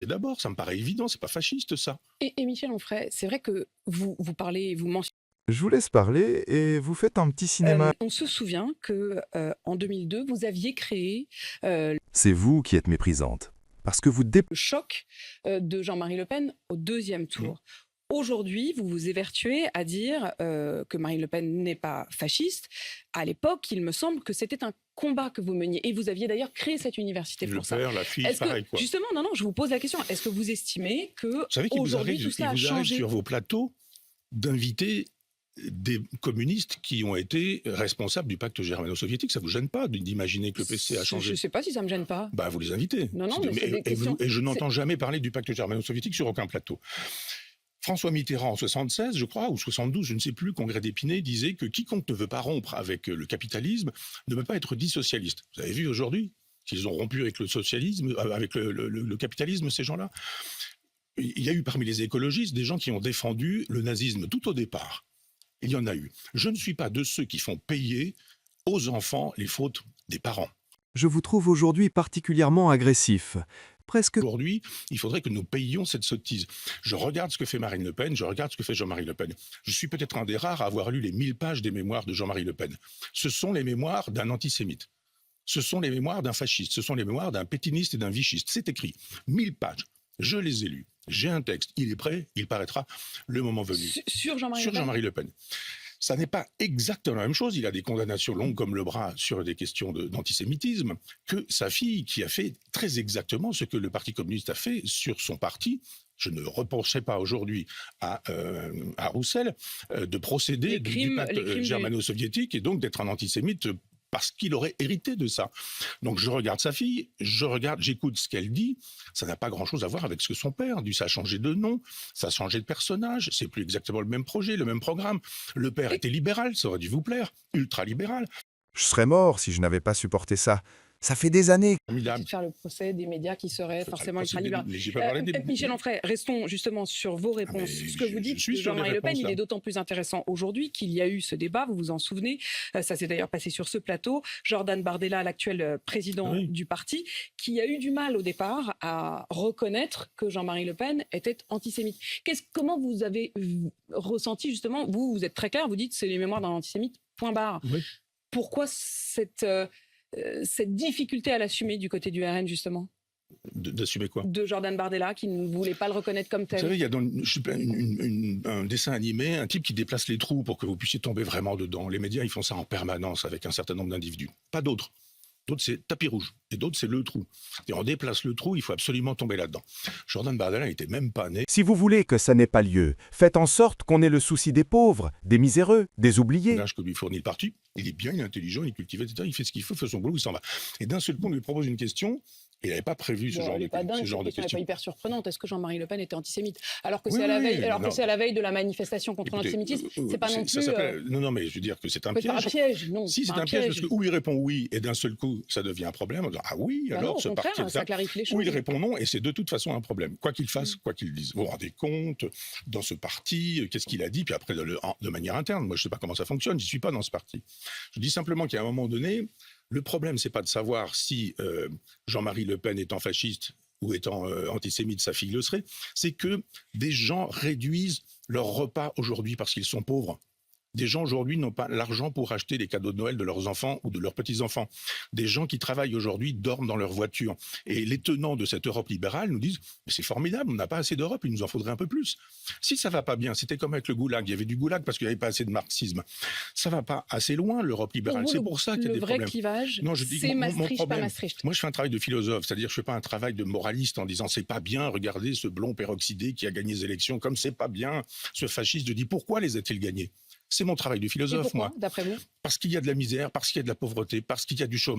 Et d'abord, ça me paraît évident, c'est pas fasciste ça. Et Michel Onfray, c'est vrai que vous parlez, vous mentionnez, Je vous laisse parler et vous faites un petit cinéma. on se souvient que, en 2002, vous aviez créé, C'est vous qui êtes méprisante. Parce que vous le choc, de Jean-Marie Le Pen au 2e tour. Aujourd'hui, vous vous évertuez à dire, que Marine Le Pen n'est pas fasciste. À l'époque, il me semble que c'était un combat que vous meniez et vous aviez d'ailleurs créé cette université Le pour ça. père, la fille, Est-ce que pareil quoi. justement, non, je vous pose la question, est-ce que vous estimez Vous savez qu'il vous qu'aujourd'hui arrive, tout il cela a vous arrive changé? sur vos plateaux d'inviter des communistes qui ont été responsables du pacte germano-soviétique. Ça vous gêne pas d'imaginer que le PC a Je changé? sais pas si ça me gêne pas. Bah, vous les invitez. Non, mais c'est des questions. Et je n'entends jamais parler du pacte germano-soviétique sur aucun plateau. François Mitterrand, en 76, je crois, ou 72, je ne sais plus, congrès d'Épinay, disait que quiconque ne veut pas rompre avec le capitalisme ne peut pas être dit socialiste. Vous avez vu aujourd'hui qu'ils ont rompu avec le socialisme, avec le capitalisme, ces gens-là? Il y a eu parmi les écologistes des gens qui ont défendu le nazisme tout au départ. Il y en a eu. Je ne suis pas de ceux qui font payer aux enfants les fautes des parents. Je vous trouve aujourd'hui particulièrement agressif. Presque. Aujourd'hui, il faudrait que nous payions cette sottise. Je regarde ce que fait Marine Le Pen, je regarde ce que fait Jean-Marie Le Pen. Je suis peut-être un des rares à avoir lu les 1000 pages des mémoires de Jean-Marie Le Pen. Ce sont les mémoires d'un antisémite. Ce sont les mémoires d'un fasciste. Ce sont les mémoires d'un pétiniste et d'un vichiste. C'est écrit. 1000 pages. Je les ai lus. J'ai un texte. Il est prêt. Il paraîtra le moment venu. Sur Jean-Marie Le Sur Pen. Jean-Marie Le Pen. Ça n'est pas exactement la même chose. Il a des condamnations longues comme le bras sur des questions d'antisémitisme que sa fille, qui a fait très exactement ce que le Parti communiste a fait sur son parti. Je ne reprocherai pas aujourd'hui à Roussel de procéder du pacte germano-soviétique et donc d'être un antisémite parce qu'il aurait hérité de ça. Donc je regarde sa fille, j'écoute ce qu'elle dit, ça n'a pas grand-chose à voir avec ce que son père dit, ça a changé de nom, ça a changé de personnage, c'est plus exactement le même projet, le même programme. Le père était libéral, ça aurait dû vous plaire, ultra-libéral. Je serais mort si je n'avais pas supporté ça. Ça fait des années. De faire le procès des médias qui seraient forcément ultra-libéraux. Des... Michel Onfray, restons justement sur vos réponses. Ce que vous dites de Jean-Marie Le Pen, il est d'autant plus intéressant aujourd'hui qu'il y a eu ce débat, vous vous en souvenez, ça s'est d'ailleurs passé sur ce plateau, Jordan Bardella, l'actuel président du parti, qui a eu du mal au départ à reconnaître que Jean-Marie Le Pen était antisémite. Comment vous avez ressenti justement, vous êtes très clair, vous dites c'est les mémoires d'un antisémite, point barre. Oui. Pourquoi cette difficulté à l'assumer du côté du RN, justement? D'assumer quoi? De Jordan Bardella, qui ne voulait pas le reconnaître comme tel. Vous savez, il y a dans un dessin animé, un type qui déplace les trous pour que vous puissiez tomber vraiment dedans. Les médias, ils font ça en permanence avec un certain nombre d'individus. Pas d'autres. D'autres, c'est tapis rouge. Et d'autres, c'est le trou. Et on déplace le trou, il faut absolument tomber là-dedans. Jordan Bardella n'était même pas né. Si vous voulez que ça n'ait pas lieu, faites en sorte qu'on ait le souci des pauvres, des miséreux, des oubliés. L'âge que lui fournit le parti, il est bien, il est intelligent, il est cultivé, etc. Il fait ce qu'il faut, il fait son boulot, il s'en va. Et d'un seul coup, on lui propose une question. Il n'avait pas prévu ce genre de question. Cette question n'est pas hyper surprenante. Est-ce que Jean-Marie Le Pen était antisémite? Alors que c'est à la veille de la manifestation contre l'antisémitisme, c'est pas non plus... Non, mais je veux dire que c'est un piège. C'est pas un piège, non. Si, c'est un piège, parce que où il répond oui, et d'un seul coup, ça devient un problème. On dit, ah oui, alors ce parti... ça clarifie les choses. Ou il répond non, et c'est de toute façon un problème. Quoi qu'il fasse, quoi qu'il dise. Vous vous rendez compte, dans ce parti, qu'est-ce qu'il a dit, puis après, de manière interne, moi je ne sais pas comment ça fonctionne, je n'y suis pas dans ce parti. Je dis simplement qu'à un moment donné, le problème, c'est pas de savoir si Jean-Marie Le Pen étant fasciste ou étant antisémite, sa fille le serait, c'est que des gens réduisent leur repas aujourd'hui parce qu'ils sont pauvres. Des gens aujourd'hui n'ont pas l'argent pour acheter les cadeaux de Noël de leurs enfants ou de leurs petits-enfants. Des gens qui travaillent aujourd'hui dorment dans leur voiture. Et les tenants de cette Europe libérale nous disent « Mais c'est formidable, on n'a pas assez d'Europe, il nous en faudrait un peu plus. » Si ça va pas bien, c'était comme avec le goulag, il y avait du goulag parce qu'il n'y avait pas assez de marxisme. Ça va pas assez loin, l'Europe libérale. C'est pour ça qu'il y a des problèmes. Le vrai clivage, non, je dis c'est Maastricht, pas Maastricht. Moi, je fais un travail de philosophe, c'est-à-dire je fais pas un travail de moraliste en disant « C'est pas bien, regardez ce blond peroxydé qui a gagné les élections, comme c'est pas bien, ce fasciste. » Je dis « Pourquoi les a-t-il gagnés ?» C'est mon travail de philosophe, moi. D'après vous? Parce qu'il y a de la misère, parce qu'il y a de la pauvreté, parce qu'il y a du chômage.